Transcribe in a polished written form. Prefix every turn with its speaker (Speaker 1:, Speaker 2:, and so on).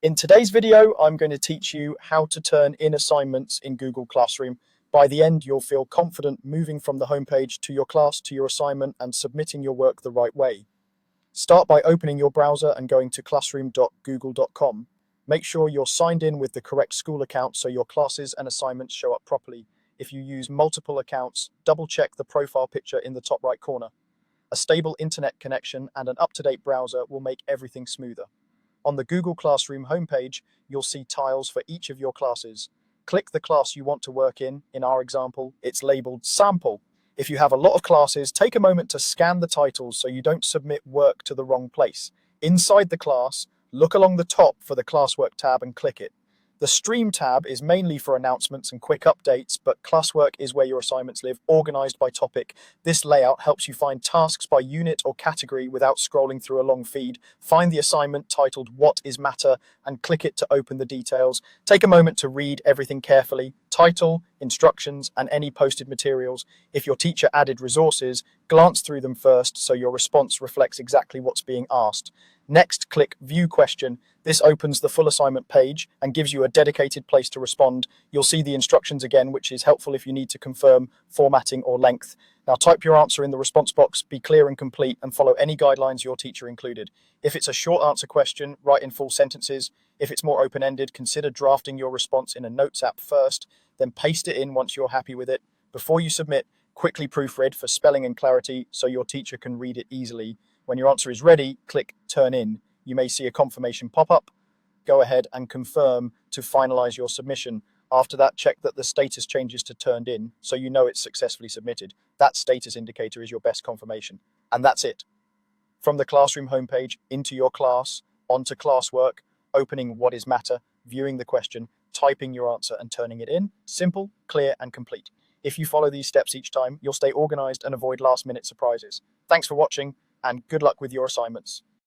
Speaker 1: In today's video, I'm going to teach you how to turn in assignments in Google Classroom. By the end, you'll feel confident moving from the homepage to your class to your assignment and submitting your work the right way. Start by opening your browser and going to classroom.google.com. Make sure you're signed in with the correct school account so your classes and assignments show up properly. If you use multiple accounts, double-check the profile picture in the top right corner. A stable internet connection and an up-to-date browser will make everything smoother. On the Google Classroom homepage, you'll see tiles for each of your classes. Click the class you want to work in. In our example, it's labeled Sample. If you have a lot of classes, take a moment to scan the titles so you don't submit work to the wrong place. Inside the class, look along the top for the Classwork tab and click it. The Stream tab is mainly for announcements and quick updates, but Classwork is where your assignments live, organized by topic. This layout helps you find tasks by unit or category without scrolling through a long feed. Find the assignment titled What is Matter and click it to open the details. Take a moment to read everything carefully. Title, instructions, and any posted materials. If your teacher added resources, glance through them first so your response reflects exactly what's being asked. Next, click View Question. This opens the full assignment page and gives you a dedicated place to respond. You'll see the instructions again, which is helpful if you need to confirm formatting or length. Now type your answer in the response box, be clear and complete, and follow any guidelines your teacher included. If it's a short answer question, write in full sentences. If it's more open-ended, consider drafting your response in a Notes app first, then paste it in once you're happy with it. Before you submit, quickly proofread for spelling and clarity so your teacher can read it easily. When your answer is ready, click Turn In. You may see a confirmation pop up. Go ahead and confirm to finalize your submission. After that, check that the status changes to Turned In so you know it's successfully submitted. That status indicator is your best confirmation. And that's it. From the Classroom homepage into your class, onto Classwork, opening What is Matter, viewing the question, typing your answer and turning it in. Simple, clear, and complete. If you follow these steps each time, you'll stay organized and avoid last-minute surprises. Thanks for watching, and good luck with your assignments.